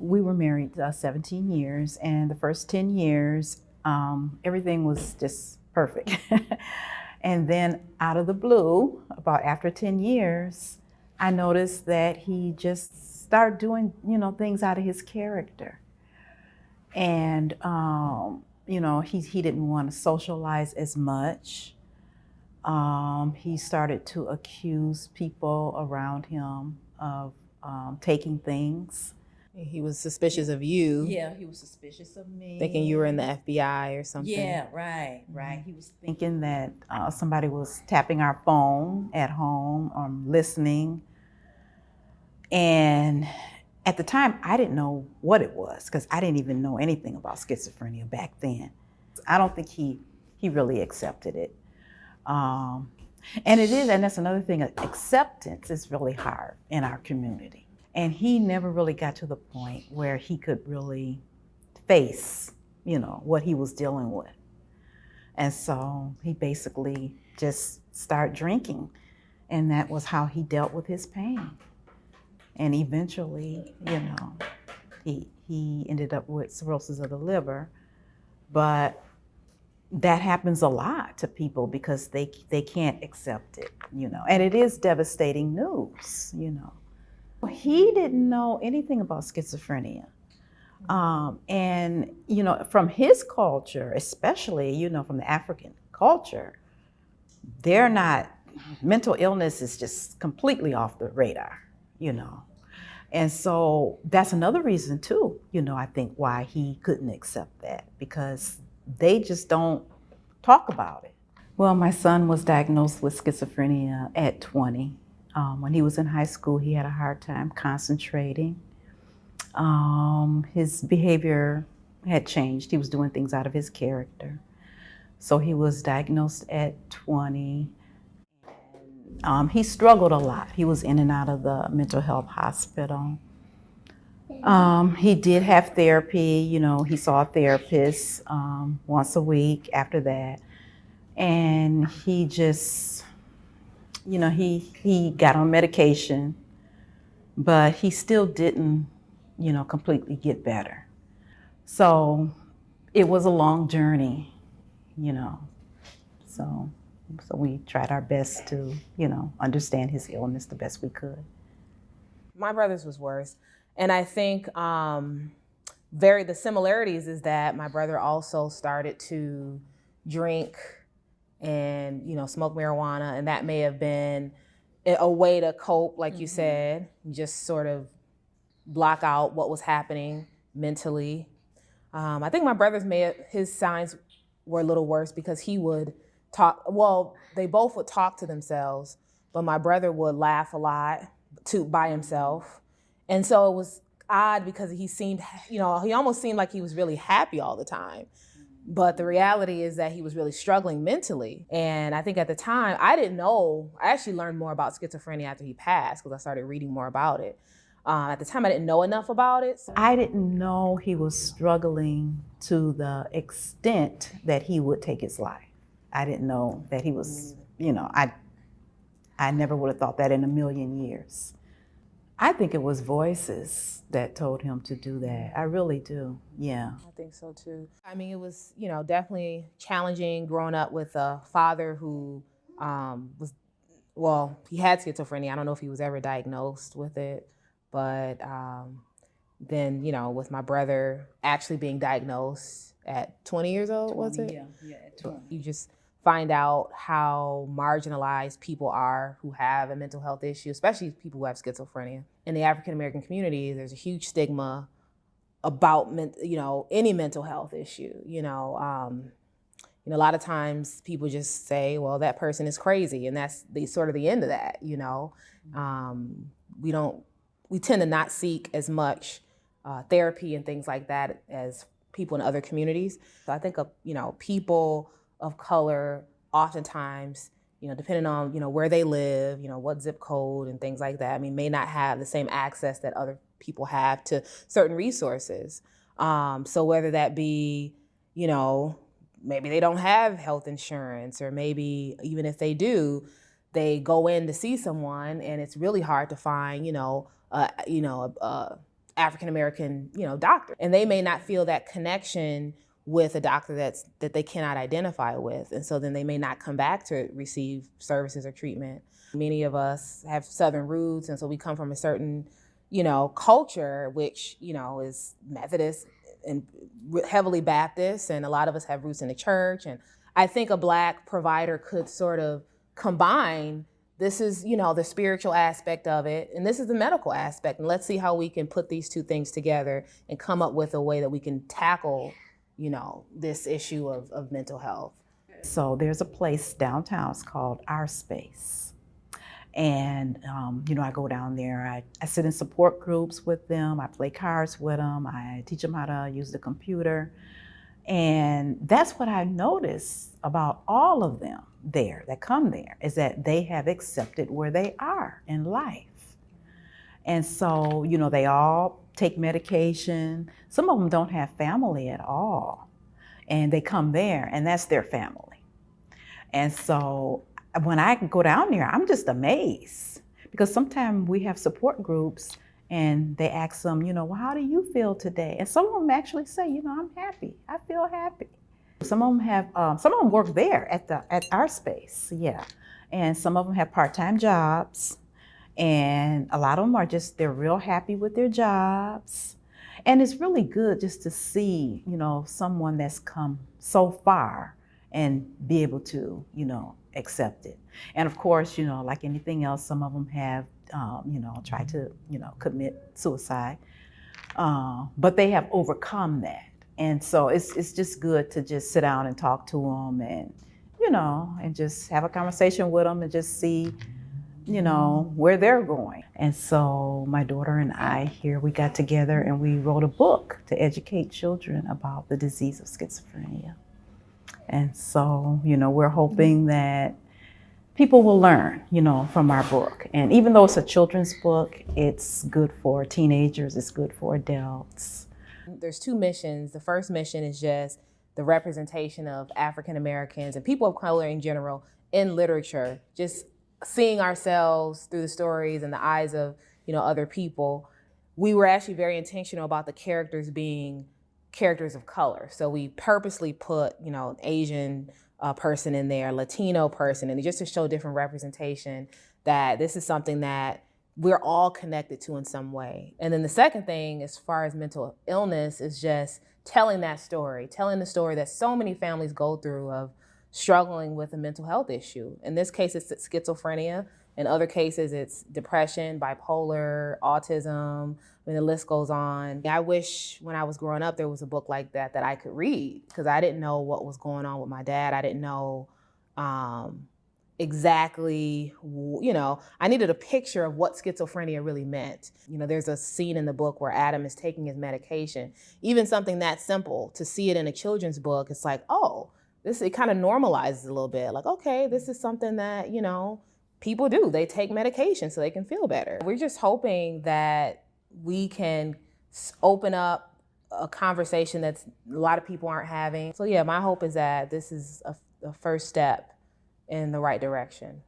we were married 17 years, and the first 10 years, everything was just perfect. And then out of the blue, about after 10 years, I noticed that he just started doing, things out of his character. And, he didn't want to socialize as much. He started to accuse people around him of taking things. He was suspicious of you. Yeah, he was suspicious of me. Thinking you were in the FBI or something. Yeah, right. He was thinking that somebody was tapping our phone at home, listening. And at the time, I didn't know what it was because I didn't even know anything about schizophrenia back then. I don't think he really accepted it. And that's another thing, acceptance is really hard in our community. And he never really got to the point where he could really face, what he was dealing with. And so he basically just started drinking. And that was how he dealt with his pain. And eventually, he ended up with cirrhosis of the liver. But that happens a lot to people because they can't accept it, and it is devastating news, He didn't know anything about schizophrenia. And, from his culture, especially, from the African culture, mental illness is just completely off the radar, And so that's another reason too, I think why he couldn't accept that, because they just don't talk about it. Well, my son was diagnosed with schizophrenia at 20. When he was in high school, he had a hard time concentrating. His behavior had changed. He was doing things out of his character. So he was diagnosed at 20. He struggled a lot. He was in and out of the mental health hospital. He did have therapy, he saw a therapist once a week after that. And he just, he got on medication, but he still didn't, completely get better. So it was a long journey, So we tried our best to, understand his illness the best we could. My brother's was worse. And I think the similarities is that my brother also started to drink and, smoke marijuana. And that may have been a way to cope, like you said, just sort of block out what was happening mentally. I think my brother's his signs were a little worse because he would talk. Well, they both would talk to themselves, but my brother would laugh a lot by himself. And so it was odd because he seemed, he almost seemed like he was really happy all the time. But the reality is that he was really struggling mentally. And I think at the time, I didn't know. I actually learned more about schizophrenia after he passed because I started reading more about it. At the time, I didn't know enough about it. I didn't know he was struggling to the extent that he would take his life. I didn't know that he was, I never would have thought that in a million years. I think it was voices that told him to do that. I really do, yeah. I think so too. I mean, it was, definitely challenging growing up with a father who he had schizophrenia. I don't know if he was ever diagnosed with it, but then, with my brother actually being diagnosed at 20 years old, 20, was it? Yeah, at 20. You just find out how marginalized people are who have a mental health issue, especially people who have schizophrenia. In the African American community, there's a huge stigma about any mental health issue. A lot of times people just say, well, that person is crazy, and that's sort of the end of that. We tend to not seek as much therapy and things like that as people in other communities. So I think people of color oftentimes, depending on, where they live, what zip code and things like that, may not have the same access that other people have to certain resources. So whether that be, maybe they don't have health insurance, or maybe even if they do, they go in to see someone and it's really hard to find, a African-American, doctor. And they may not feel that connection with a doctor that they cannot identify with. And so then they may not come back to receive services or treatment. Many of us have Southern roots, and so we come from a certain, culture, which, is Methodist and heavily Baptist, and a lot of us have roots in the church. And I think a Black provider could sort of combine, this is, the spiritual aspect of it, and this is the medical aspect. And let's see how we can put these two things together and come up with a way that we can tackle, this issue of mental health. So there's a place downtown, it's called Our Space. And, I go down there, I sit in support groups with them, I play cards with them, I teach them how to use the computer. And that's what I notice about all of them there that come there, is that they have accepted where they are in life. And so, they all take medication. Some of them don't have family at all. And they come there and that's their family. And so when I go down there, I'm just amazed, because sometimes we have support groups and they ask them, well, how do you feel today? And some of them actually say, I'm happy. I feel happy. Some of them work there at Our Space, yeah. And some of them have part-time jobs, and a lot of them they're real happy with their jobs. And it's really good just to see, someone that's come so far and be able to, accept it. And of course, like anything else, some of them have, tried to, commit suicide, but they have overcome that. And so it's just good to just sit down and talk to them and, and just have a conversation with them and just see, where they're going. And so my daughter and I here, we got together and we wrote a book to educate children about the disease of schizophrenia. And so, we're hoping that people will learn, from our book. And even though it's a children's book, it's good for teenagers, it's good for adults. There's two missions. The first mission is just the representation of African Americans and people of color in general in literature, just seeing ourselves through the stories and the eyes of, other people. We were actually very intentional about the characters being characters of color. So we purposely put, Asian person in there, Latino person, and just to show different representation, that this is something that we're all connected to in some way. And then the second thing, as far as mental illness, is just telling the story that so many families go through of struggling with a mental health issue. In this case, it's schizophrenia. In other cases, it's depression, bipolar, autism. The list goes on. I wish when I was growing up there was a book like that I could read, because I didn't know what was going on with my dad. I didn't know exactly, I needed a picture of what schizophrenia really meant. There's a scene in the book where Adam is taking his medication. Even something that simple, to see it in a children's book, it's like, oh, it kind of normalizes a little bit. Like, okay, this is something that, people do. They take medication so they can feel better. We're just hoping that we can open up a conversation that a lot of people aren't having. So yeah, my hope is that this is a first step in the right direction.